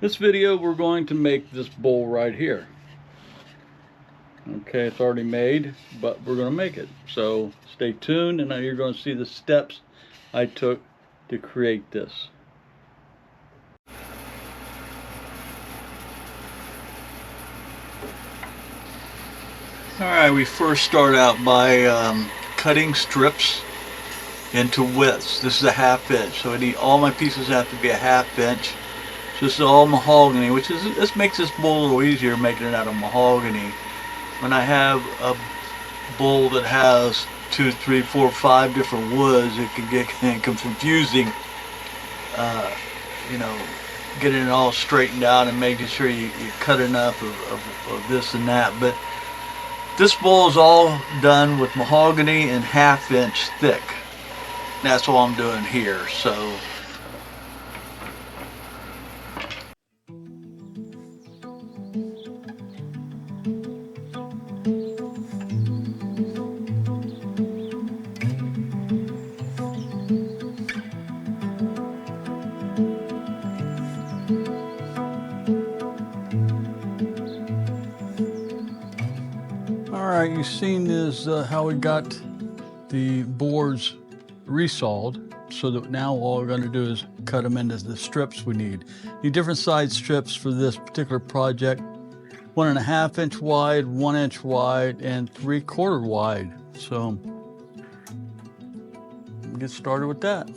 This video we're going to make this bowl right here. Okay, it's already made, but we're going to make it. So stay tuned, and now you're going to see the steps I took to create this. Alright, we first start out by cutting strips into widths. This is a 1/2 inch, so I need all my pieces have to be a 1/2 inch. So this is all mahogany, which is, this makes this bowl a little easier making it out of mahogany. When I have a bowl that has 2, 3, 4, 5 different woods, it can get confusing. You know, getting it all straightened out and making sure you cut enough of this and that. But this bowl is all done with mahogany and 1/2 inch thick. That's all I'm doing here. So alright, you've seen this how we got the boards resawed, so that now all we're going to do is cut them into the strips we need. Need different size strips for this particular project. 1.5 inch wide, 1 inch wide, and 3/4 wide. So get started with that.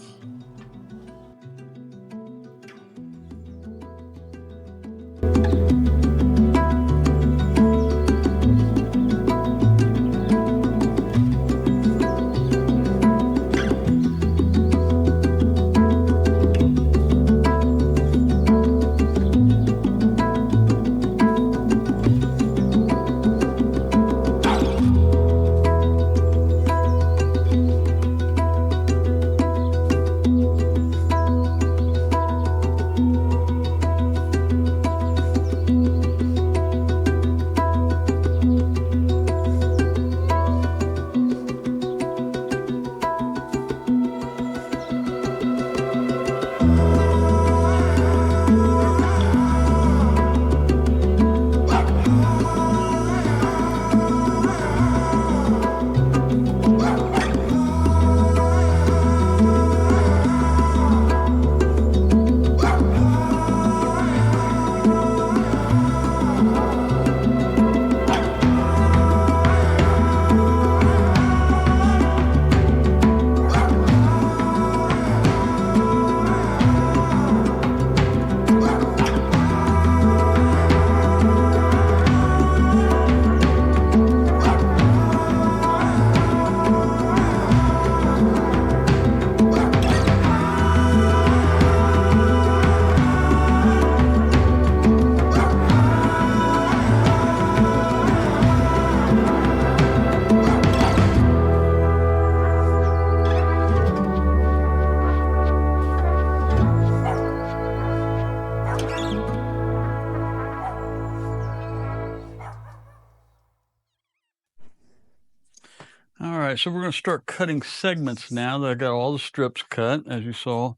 All right, so we're going to start cutting segments now that I got all the strips cut, as you saw.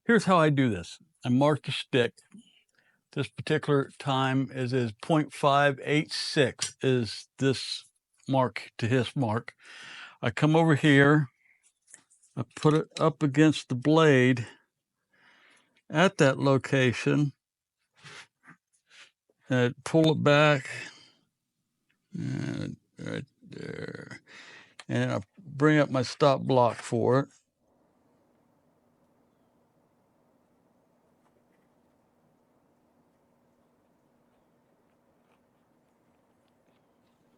Here's how I do this. I mark the stick. This particular time is 0.586 is this mark to his mark. I come over here, I put it up against the blade at that location, and pull it back, and right there. And I bring up my stop block for it.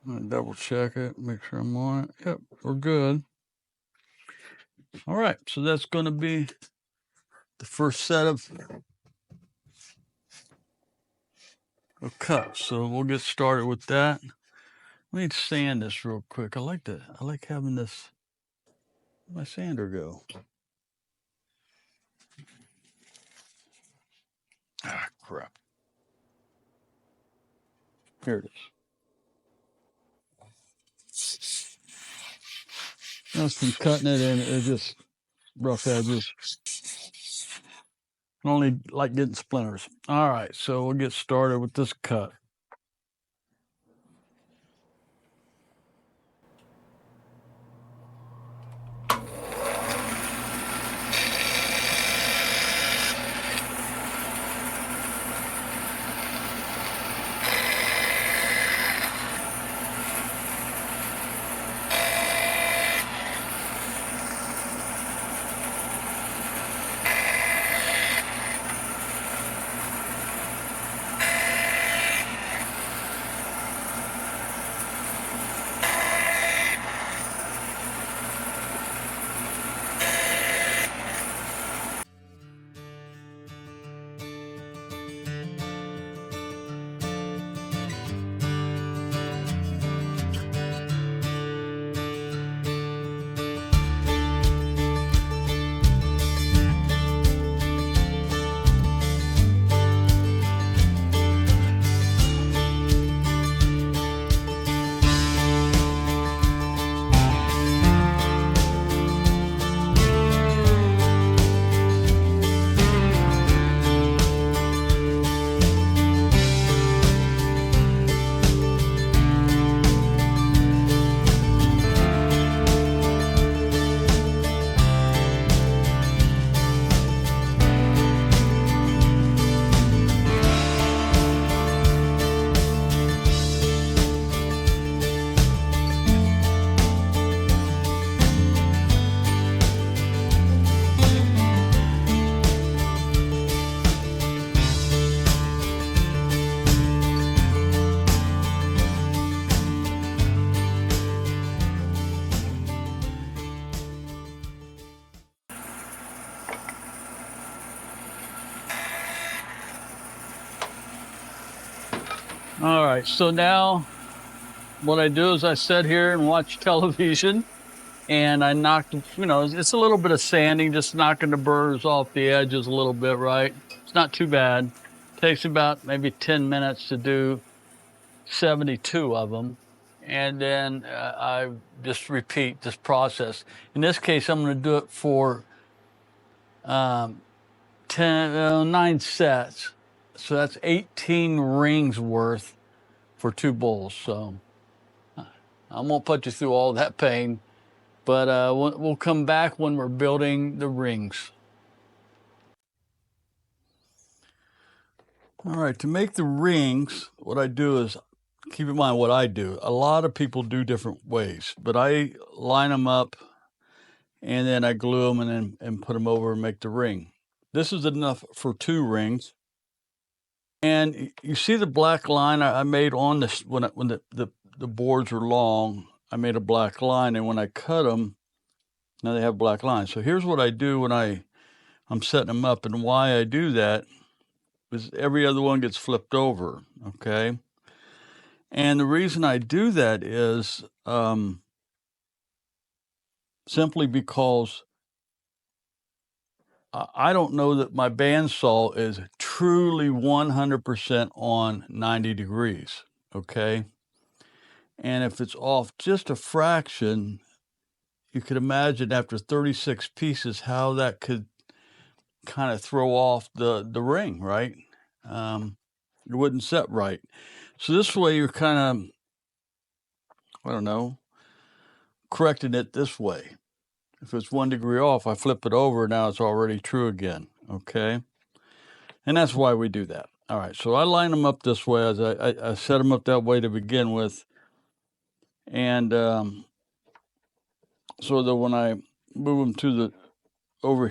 I'm gonna double check it, make sure I'm on it. Yep, we're good. All right, so that's going to be the first set of cuts. So we'll get started with that. Let me sand this real quick. I like having this. Where'd my sander go? Ah, crap. Here it is. Just from cutting it in, it's just rough edges. I only like getting splinters. All right, so we'll get started with this cut. All right, so now what I do is I sit here and watch television, and I knocked, it's a little bit of sanding, just knocking the burrs off the edges a little bit, right? It's not too bad. Takes about maybe 10 minutes to do 72 of them. And then I just repeat this process. In this case, I'm going to do it for 9 sets. So that's 18 rings worth for 2 bowls. So I won't put you through all that pain, but we'll come back when we're building the rings. All right, to make the rings, what I do is, keep in mind what I do. A lot of people do different ways, but I line them up and then I glue them and put them over and make the ring. This is enough for 2 rings. And you see the black line I made on this when the boards are long. I made a black line, and when I cut them, now they have black lines. So here's what I do when I'm setting them up, and why I do that is every other one gets flipped over, okay? And the reason I do that is simply because I don't know that my bandsaw is truly 100% on 90 degrees, okay? And if it's off just a fraction, you could imagine after 36 pieces how that could kind of throw off the ring, right? It wouldn't set right. So this way you're kind of, I don't know, correcting it this way. If it's 1 degree off, I flip it over, now it's already true again, okay? And that's why we do that. All right, so I line them up this way, as I set them up that way to begin with. And so that when I move them to the over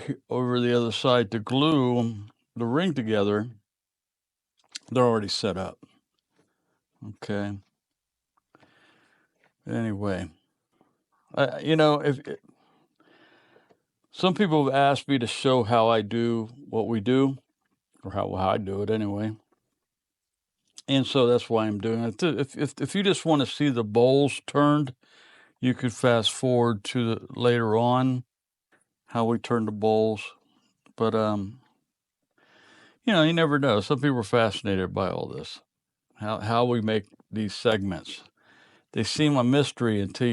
the other side to glue the ring together, they're already set up. Okay. Anyway, if some people have asked me to show how I do what we do, or how I do it anyway, and so that's why I'm doing it. If you just want to see the bowls turned, you could fast forward to later on how we turn the bowls. But you never know. Some people are fascinated by all this, how we make these segments. They seem a mystery until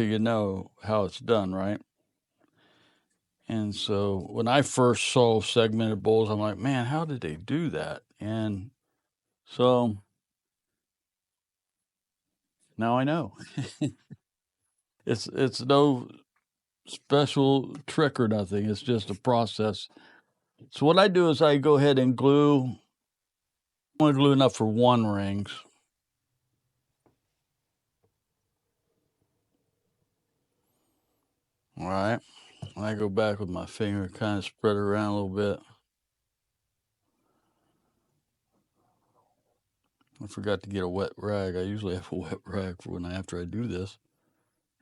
you know how it's done, right? And so when I first saw segmented bowls, I'm like, man, how did they do that? And so now I know. It's no special trick or nothing. It's just a process. So what I do is I go ahead and glue. I want to glue enough for 1 ring. All right. And I go back with my finger, kind of spread it around a little bit. I forgot to get a wet rag. I usually have a wet rag for after I do this.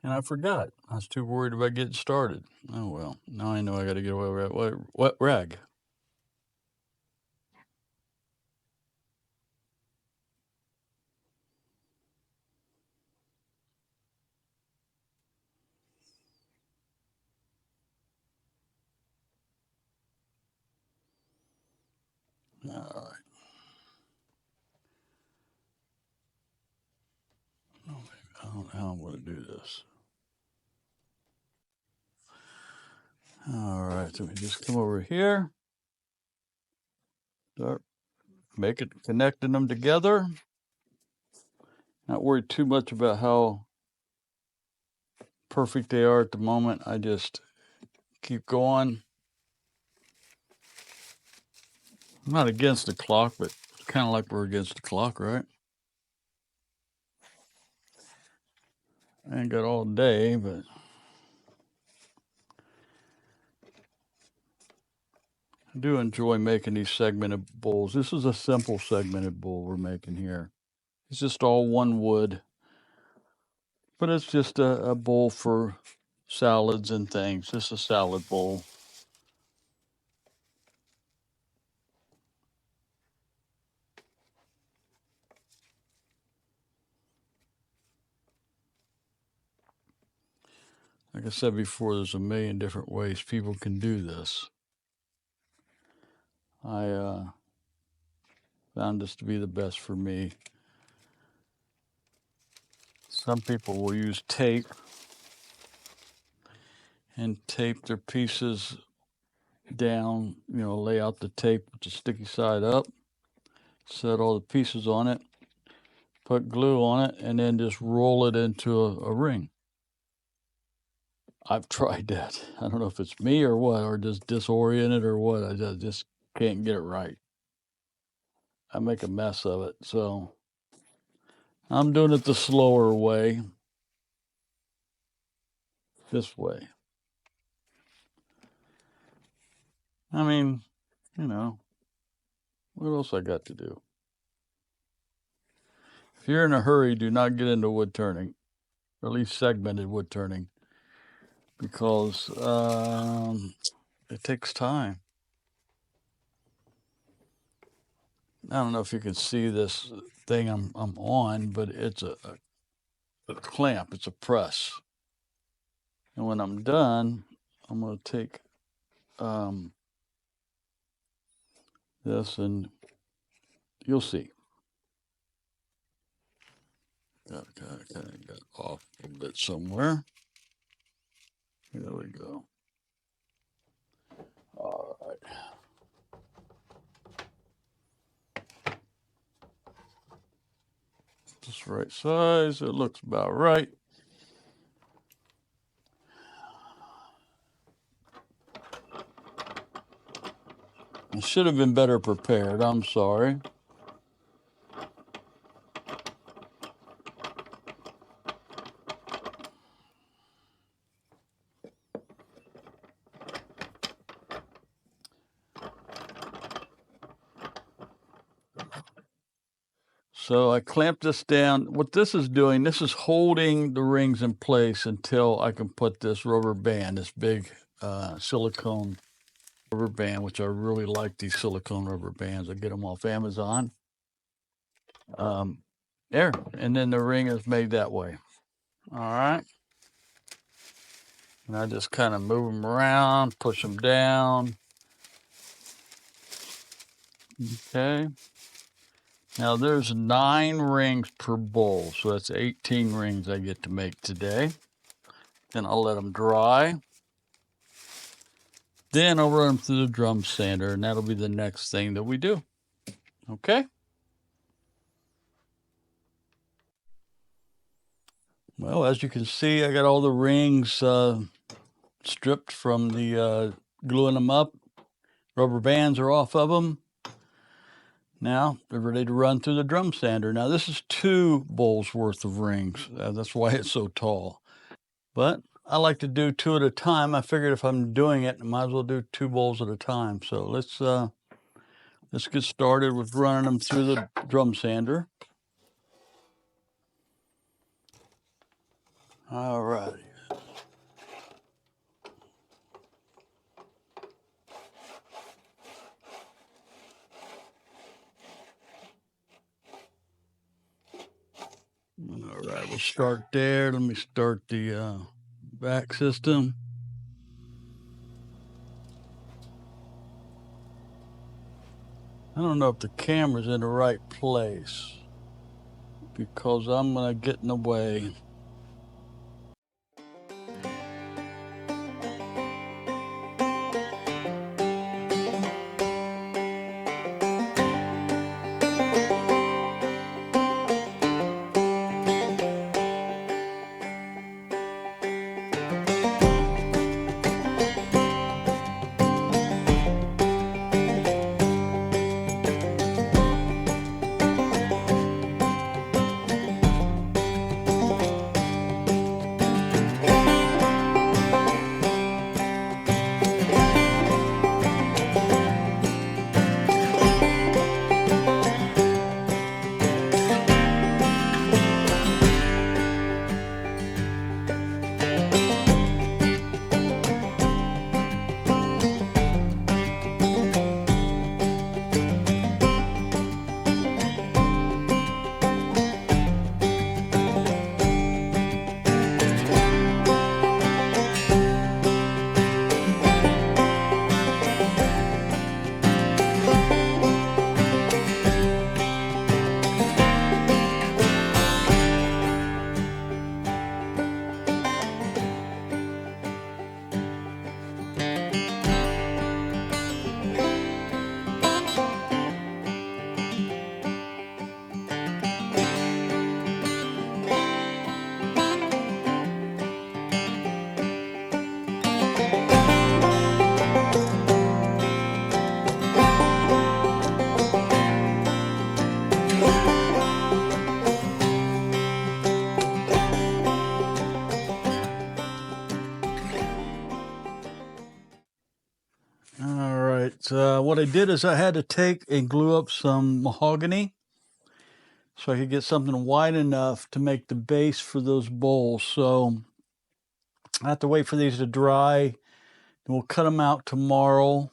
And I forgot. I was too worried about getting started. Oh well. Now I know I got to get a wet rag. All right. I don't know how I'm going to do this. All right. So we just come over here. Start connecting them together. Not worried too much about how perfect they are at the moment. I just keep going. I'm not against the clock, but it's kind of like we're against the clock, right? I ain't got all day, but I do enjoy making these segmented bowls. This is a simple segmented bowl we're making here. It's just all one wood, but it's just a bowl for salads and things. Just a salad bowl. Like I said before, there's a million different ways people can do this. I found this to be the best for me. Some people will use tape and tape their pieces down, lay out the tape with the sticky side up, set all the pieces on it, put glue on it, and then just roll it into a ring. I've tried that. I don't know if it's me or what, or just disoriented or what. I just can't get it right. I make a mess of it. So I'm doing it the slower way. This way. I mean, what else I got to do? If you're in a hurry, do not get into wood turning, or at least segmented wood turning, because it takes time. I don't know if you can see this thing I'm on, but it's a clamp. It's a press. And when I'm done, I'm going to take this, and you'll see. Got off a little bit somewhere. There we go. All right. Just right size. It looks about right. I should have been better prepared. I'm sorry. So I clamped this down. What this is doing, this is holding the rings in place until I can put this rubber band, this big silicone rubber band, which I really like these silicone rubber bands. I get them off Amazon. There, and then the ring is made that way. All right. And I just kind of move them around, push them down. Okay. Now there's 9 rings per bowl, so that's 18 rings I get to make today. Then I'll let them dry. Then I'll run them through the drum sander, and that'll be the next thing that we do. Okay? Well, as you can see, I got all the rings stripped from the gluing them up. Rubber bands are off of them. Now they're ready to run through the drum sander. Now this is 2 bowls worth of rings. That's why it's so tall. But I like to do 2 at a time. I figured if I'm doing it, I might as well do 2 bowls at a time. So let's get started with running them through the drum sander. All right. All right, we'll start there. Let me start the back system. I don't know if the camera's in the right place because I'm gonna get in the way. What I did is I had to take and glue up some mahogany so I could get something wide enough to make the base for those bowls. So I have to wait for these to dry, and we'll cut them out tomorrow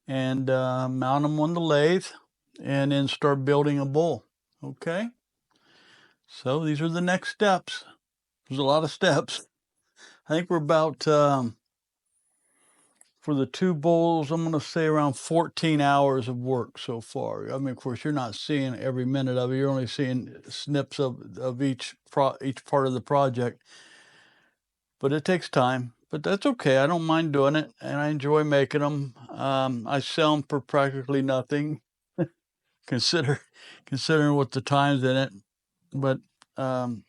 and mount them on the lathe and then start building a bowl. Okay? So these are the next steps. There's a lot of steps. I think we're about... for the 2 bowls, I'm going to say around 14 hours of work so far. I mean, of course, you're not seeing every minute of it. You're only seeing snips of each part of the project. But it takes time. But that's okay. I don't mind doing it, and I enjoy making them. I sell them for practically nothing, considering what the time's in it. But you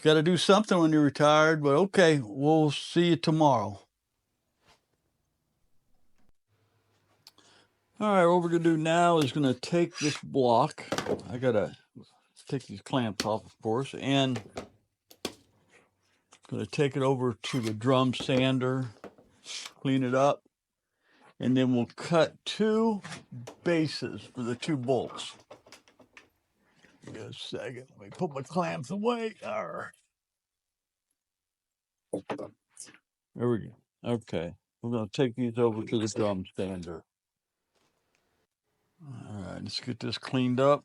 got to do something when you're retired. But okay, we'll see you tomorrow. All right, what we're gonna do now is gonna take this block. I gotta take these clamps off, of course, and gonna take it over to the drum sander, clean it up, and then we'll cut 2 bases for the 2 bolts. Give me a second. Let me put my clamps away. Arr. There we go. Okay, we're gonna take these over to the drum sander. All right, let's get this cleaned up.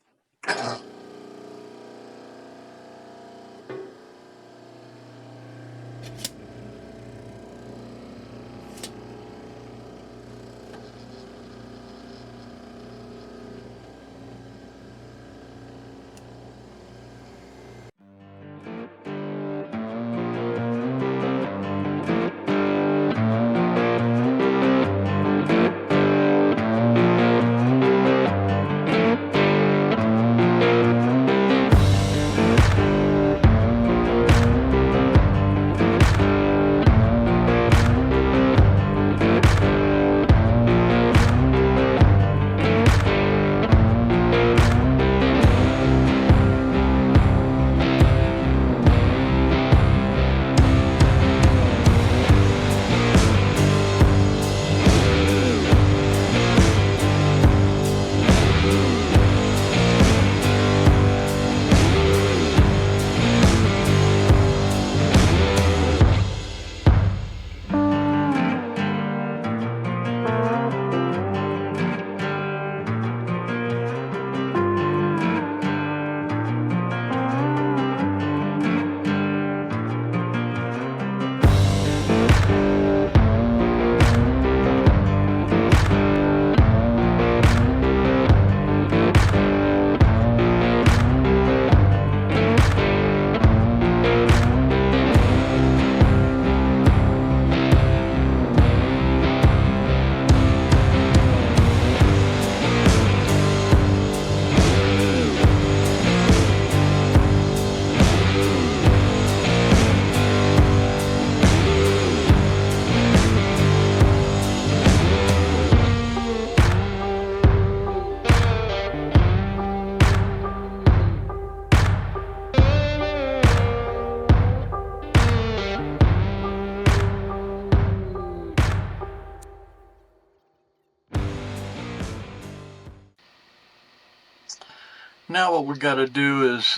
Now what we got to do is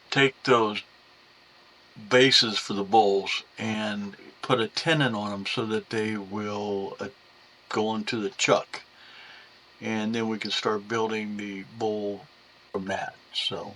take those bases for the bowls and put a tenon on them so that they will go into the chuck, and then we can start building the bowl from that. So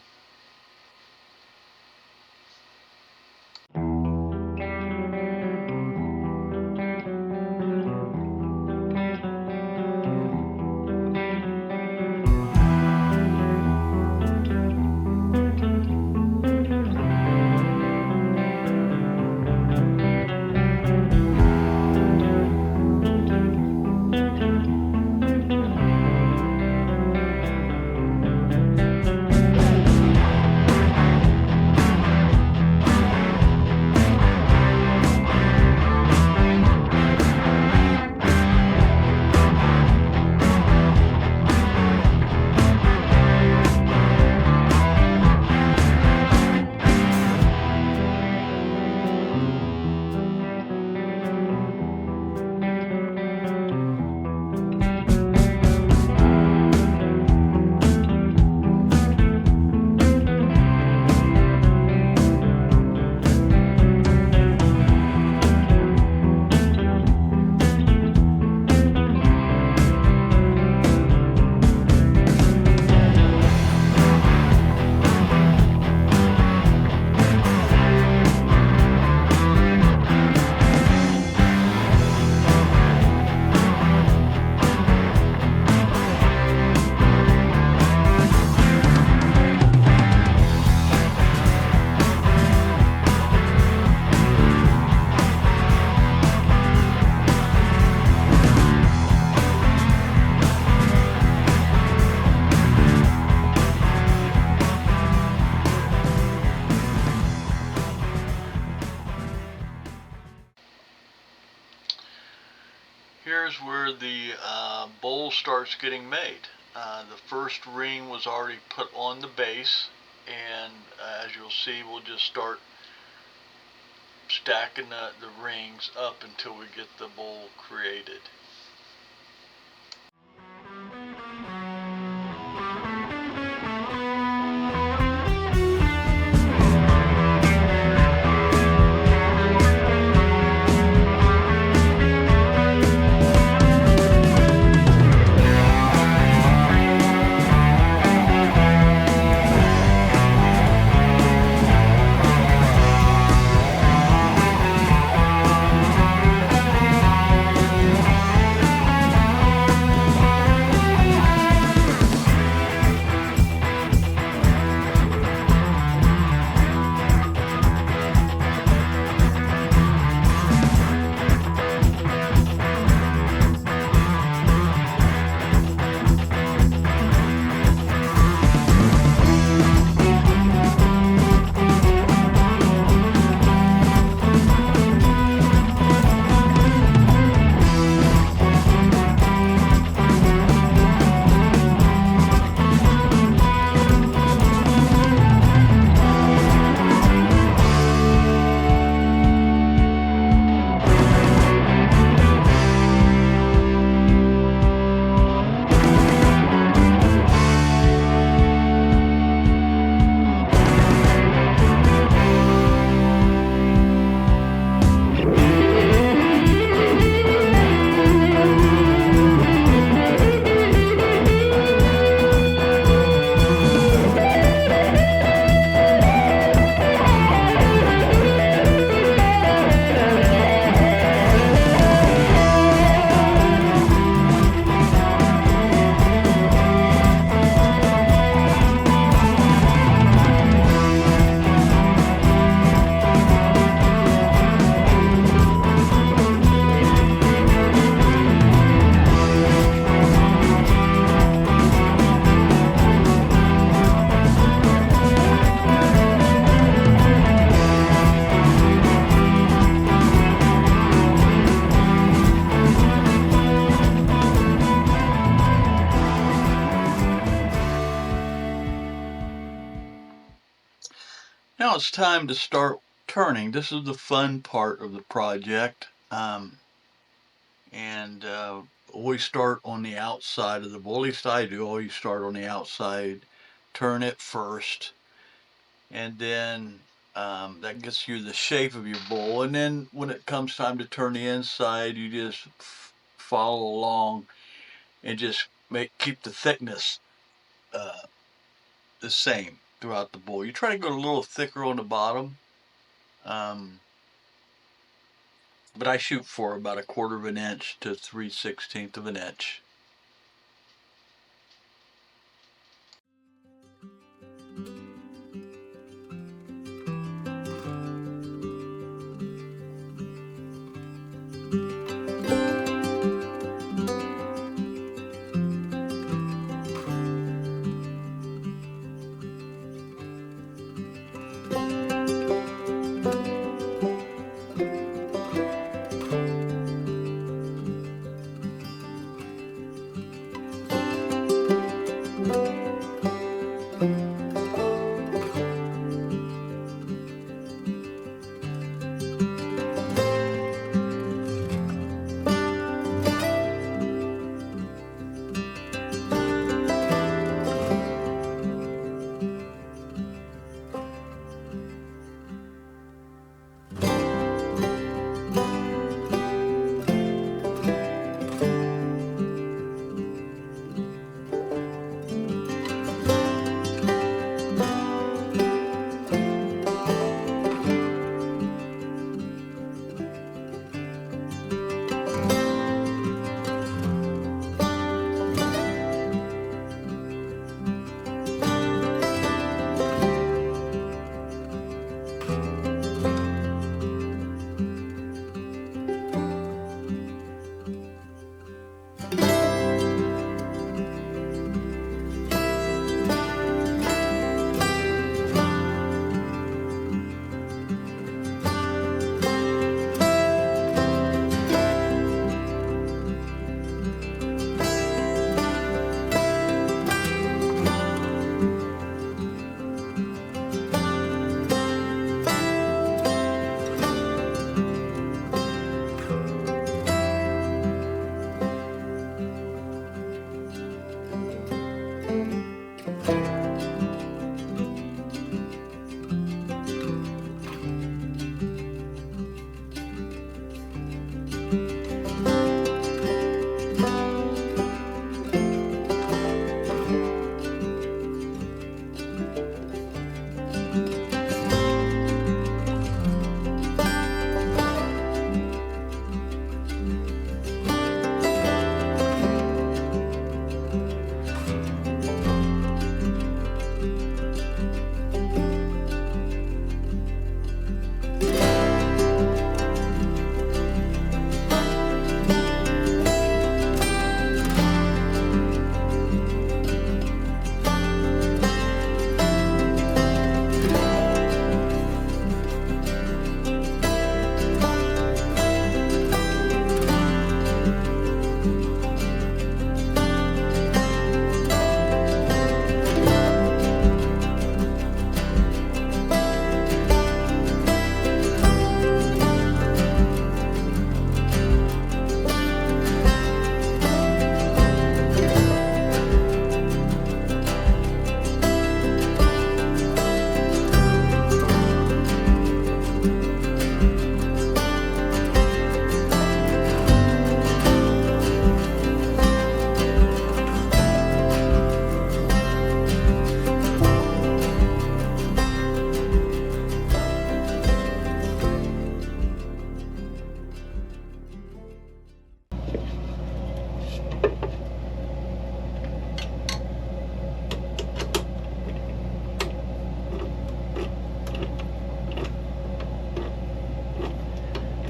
here's where the bowl starts getting made. The first ring was already put on the base, and as you'll see, we'll just start stacking the rings up until we get the bowl created. Now it's time to start turning. This is the fun part of the project. And always start on the outside of the bowl. At least I do. Always start on the outside, turn it first, and then that gets you the shape of your bowl. And then when it comes time to turn the inside, you just follow along and just keep the thickness the same throughout the bowl. You try to go a little thicker on the bottom, but I shoot for about 1/4 of an inch to 3/16 of an inch.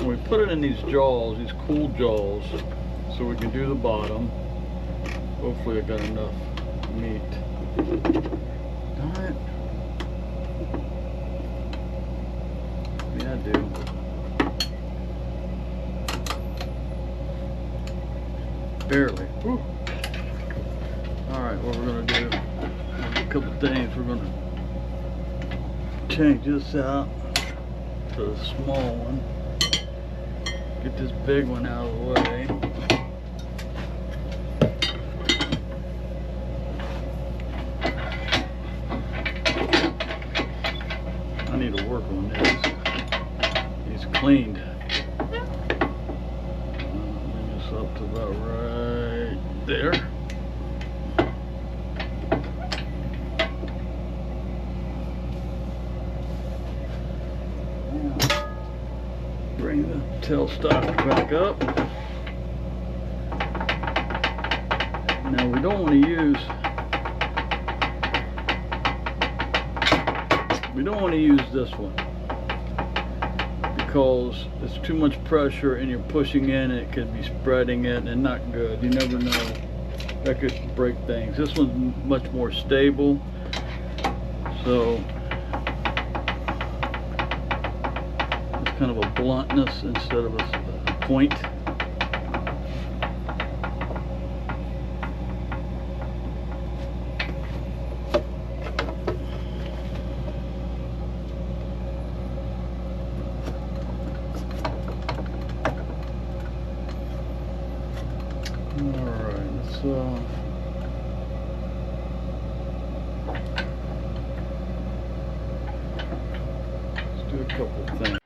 We put it in these jaws, these cool jaws, so we can do the bottom. Hopefully I got enough meat. Darn it. Yeah, I do. Barely. Whew. Alright, what we're going to do, a couple things. We're going to change this out to a small one. Get this big one out of the way. cleaned. Bring this up to about right there. Bring the tailstock back up. Now we don't want to use this one because it's too much pressure and you're pushing in and it could be spreading it and not good. You never know, that could break things. This one's much more stable, so it's kind of a bluntness instead of a point. Let's do a couple of things.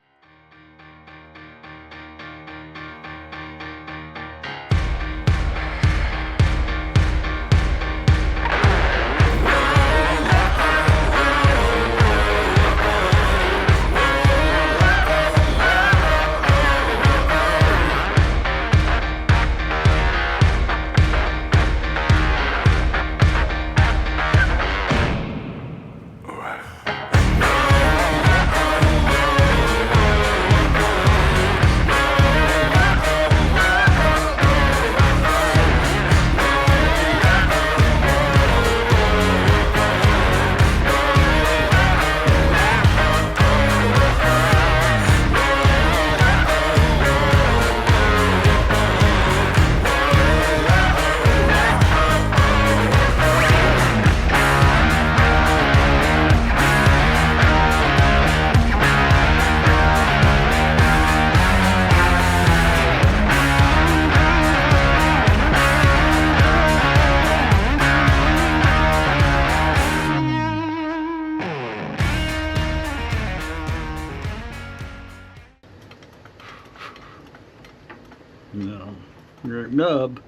No, your nub.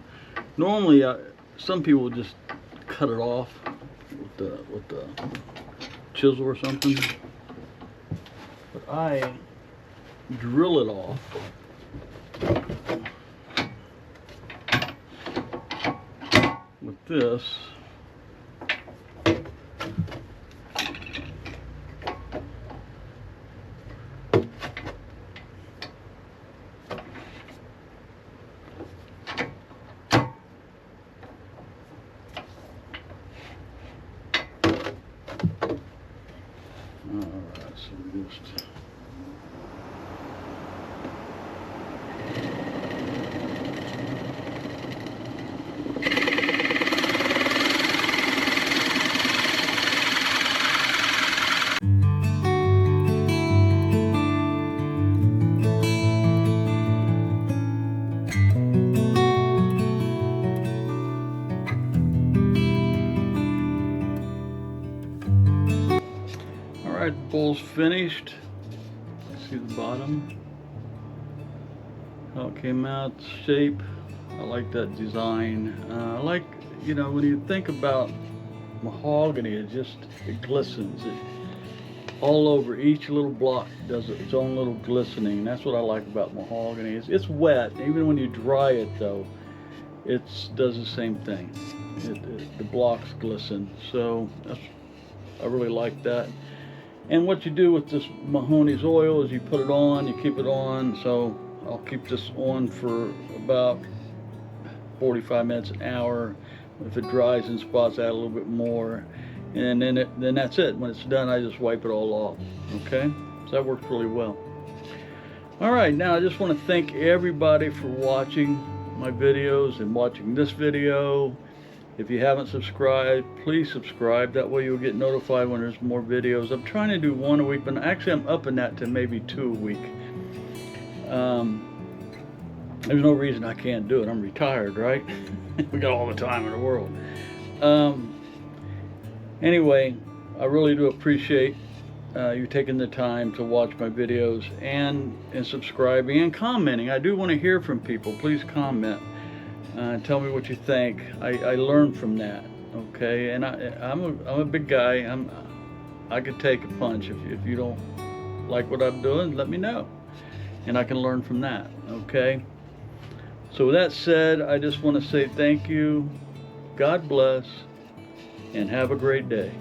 Normally, some people just cut it off with the chisel or something, but I drill it off. With this. Alright, so we just Alright, the bowl's finished. See the bottom? How it came out, the shape. I like that design. I like, you know, when you think about mahogany, it glistens. All over each little block does its own little glistening. That's what I like about mahogany. It's wet. Even when you dry it though, it does the same thing. The blocks glisten. So I really like that. And what you do with this Mahoney's oil is you put it on, you keep it on. So I'll keep this on for about 45 minutes, an hour. If it dries in spots, add a little bit more. And then that's it. When it's done, I just wipe it all off. Okay? So that works really well. All right, now I just want to thank everybody for watching my videos and watching this video. If you haven't subscribed, please subscribe. That way you'll get notified when there's more videos. I'm trying to do one a week, but actually I'm upping that to maybe 2 a week. There's no reason I can't do it. I'm retired, right? We got all the time in the world. Anyway, I really do appreciate you're taking the time to watch my videos and subscribing and commenting. I do want to hear from people. Please comment. Tell me what you think. I learn from that. Okay, and I'm a big guy. I could take a punch. If you don't like what I'm doing, let me know, and I can learn from that. Okay. So with that said, I just want to say thank you. God bless, and have a great day.